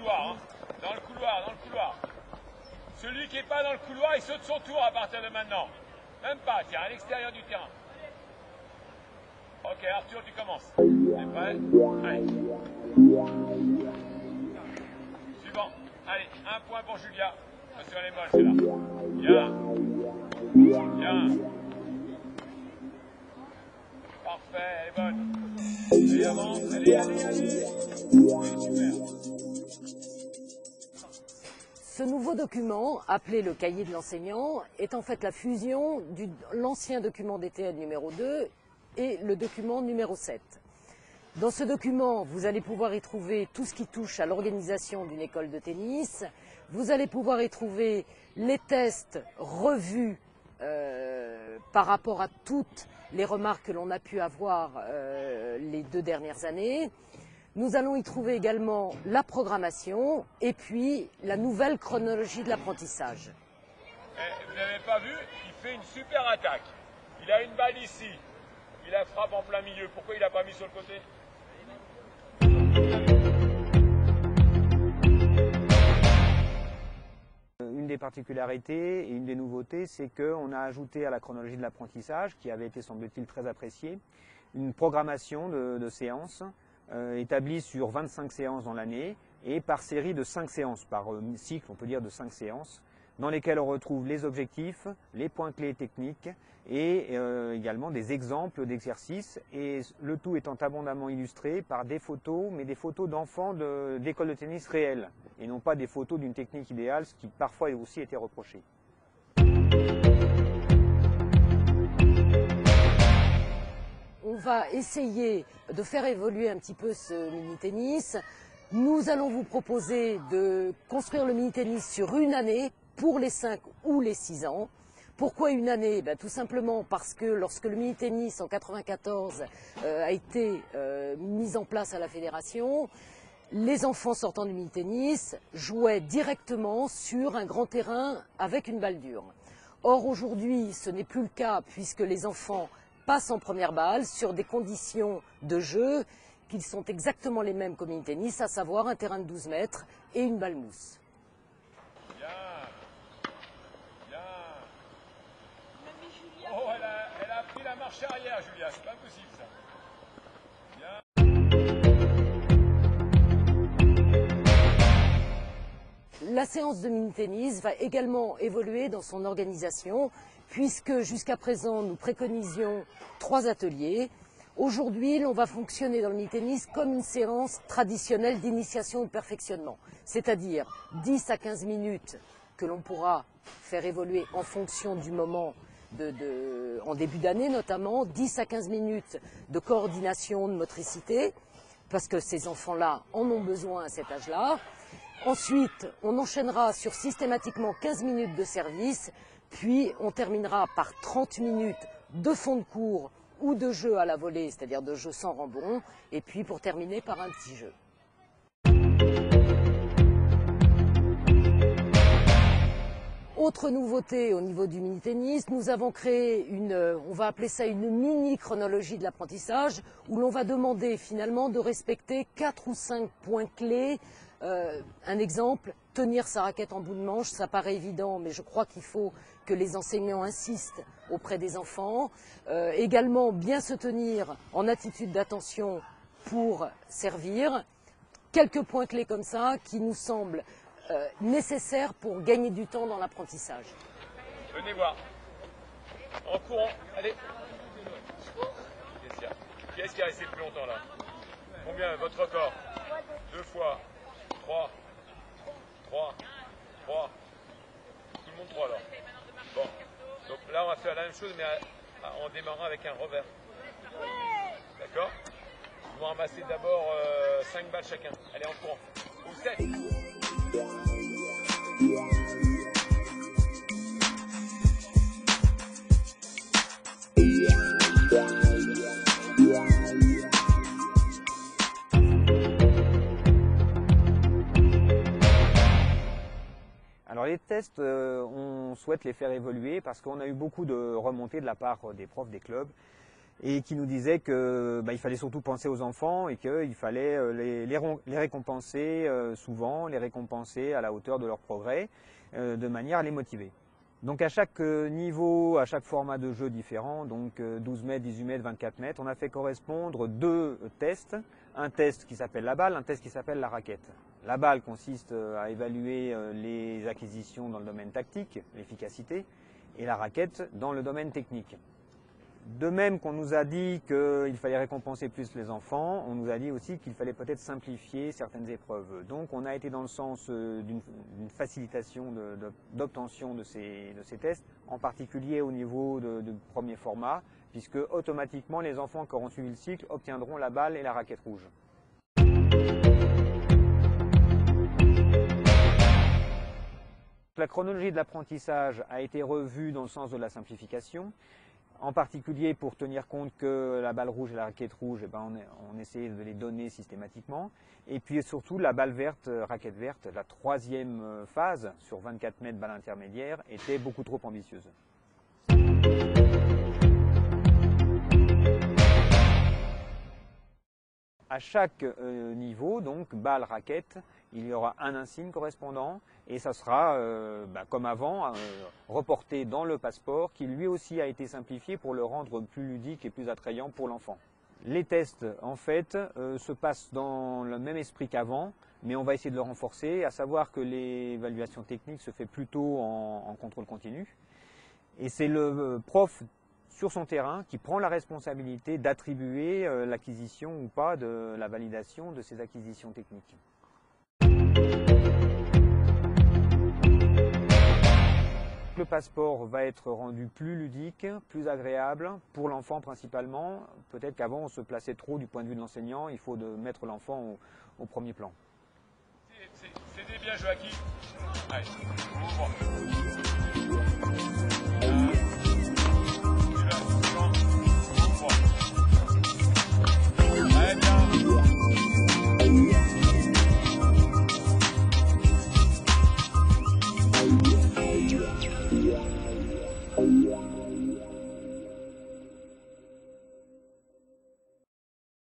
couloir, hein. Dans le couloir, dans le couloir. Celui qui n'est pas dans le couloir, il saute son tour à partir de maintenant. Même pas, tiens, à l'extérieur du terrain. Ok, Arthur, tu commences. T'es prêt? Allez. Suivant. Allez, un point pour Julia. Attention, elle est molle, celle-là. Bien. Bien. Parfait, elle est bonne. Allez, avance. Allez, allez, allez. Oui, super. Ce nouveau document, appelé le cahier de l'enseignant, est en fait la fusion de l'ancien document DTN numéro 2 et le document numéro 7. Dans ce document, vous allez pouvoir y trouver tout ce qui touche à l'organisation d'une école de tennis. Vous allez pouvoir y trouver les tests revus par rapport à toutes les remarques que l'on a pu avoir les 2 dernières années. Nous allons y trouver également la programmation et puis la nouvelle chronologie de l'apprentissage. Vous n'avez pas vu, il fait une super attaque. Il a une balle ici. Il la frappe en plein milieu. Pourquoi il n'a pas mis sur le côté? Une des particularités et une des nouveautés, c'est qu'on a ajouté à la chronologie de l'apprentissage, qui avait été, semble-t-il, très appréciée, une programmation de séances établie sur 25 séances dans l'année et par série de 5 séances, par cycle, on peut dire de 5 séances, dans lesquelles on retrouve les objectifs, les points clés techniques et également des exemples d'exercices, et le tout étant abondamment illustré par des photos, mais des photos d'enfants d'écoles de tennis réelles, et non pas des photos d'une technique idéale, ce qui parfois a aussi été reproché. On va essayer de faire évoluer un petit peu ce mini-tennis. Nous allons vous proposer de construire le mini-tennis sur une année pour les 5 ou les 6 ans. Pourquoi une année? Tout simplement parce que lorsque le mini-tennis en 1994 a été mis en place à la fédération, les enfants sortant du mini-tennis jouaient directement sur un grand terrain avec une balle dure. Or aujourd'hui, ce n'est plus le cas puisque les enfants passent en première balle sur des conditions de jeu qui sont exactement les mêmes qu'au mini-tennis, à savoir un terrain de 12 mètres et une balle mousse. Bien. Bien. Oh, elle a pris la marche arrière, Julia. C'est pas possible, ça. La séance de mini-tennis va également évoluer dans son organisation, puisque jusqu'à présent, nous préconisions 3 ateliers. Aujourd'hui, l'on va fonctionner dans le mini-tennis comme une séance traditionnelle d'initiation et de perfectionnement, c'est-à-dire 10 à 15 minutes que l'on pourra faire évoluer en fonction du moment en début d'année notamment, 10 à 15 minutes de coordination, de motricité, parce que ces enfants-là en ont besoin à cet âge-là. Ensuite, on enchaînera sur systématiquement 15 minutes de service, puis on terminera par 30 minutes de fond de cours ou de jeu à la volée, c'est-à-dire de jeu sans rebond, et puis pour terminer par un petit jeu. Autre nouveauté au niveau du mini-tennis, nous avons créé on va appeler ça une mini-chronologie de l'apprentissage, où l'on va demander finalement de respecter 4 ou 5 points clés. Un exemple, tenir sa raquette en bout de manche, ça paraît évident, mais je crois qu'il faut que les enseignants insistent auprès des enfants. Également, bien se tenir en attitude d'attention pour servir. Quelques points clés comme ça qui nous semblent nécessaires pour gagner du temps dans l'apprentissage. Venez voir. En courant, allez. Qui est-ce qui a resté le plus longtemps là? Combien votre record? 2 fois. 3. Tout le monde 3 alors. Bon. Donc là on va faire la même chose mais en démarrant avec un revers. D'accord? Ils vont ramasser d'abord 5 balles chacun. Allez en courant. Ou 7. Alors les tests, on souhaite les faire évoluer parce qu'on a eu beaucoup de remontées de la part des profs des clubs et qui nous disait que il fallait surtout penser aux enfants et qu'il fallait les récompenser souvent, les récompenser à la hauteur de leur progrès, de manière à les motiver. Donc à chaque niveau, à chaque format de jeu différent, donc 12 mètres, 18 mètres, 24 mètres, on a fait correspondre 2 tests. Un test qui s'appelle la balle, un test qui s'appelle la raquette. La balle consiste à évaluer les acquisitions dans le domaine tactique, l'efficacité, et la raquette dans le domaine technique. De même qu'on nous a dit qu'il fallait récompenser plus les enfants, on nous a dit aussi qu'il fallait peut-être simplifier certaines épreuves. Donc on a été dans le sens d'une facilitation d'obtention de ces tests, en particulier au niveau du premier format, puisque automatiquement les enfants qui auront suivi le cycle obtiendront la balle et la raquette rouge. La chronologie de l'apprentissage a été revue dans le sens de la simplification. En particulier pour tenir compte que la balle rouge et la raquette rouge, on essayait de les donner systématiquement. Et puis surtout la balle verte, raquette verte, la 3e phase sur 24 mètres balle intermédiaire était beaucoup trop ambitieuse. À chaque niveau, donc balle, raquette, il y aura un insigne correspondant et ça sera, comme avant, reporté dans le passeport qui lui aussi a été simplifié pour le rendre plus ludique et plus attrayant pour l'enfant. Les tests, en fait, se passent dans le même esprit qu'avant, mais on va essayer de le renforcer, à savoir que l'évaluation technique se fait plutôt en contrôle continu. Et c'est le prof sur son terrain qui prend la responsabilité d'attribuer l'acquisition ou pas de la validation de ces acquisitions techniques. Le passeport va être rendu plus ludique, plus agréable, pour l'enfant principalement. Peut-être qu'avant on se plaçait trop du point de vue de l'enseignant, il faut mettre l'enfant au premier plan. C'était bien Joachim. Allez, ouvre.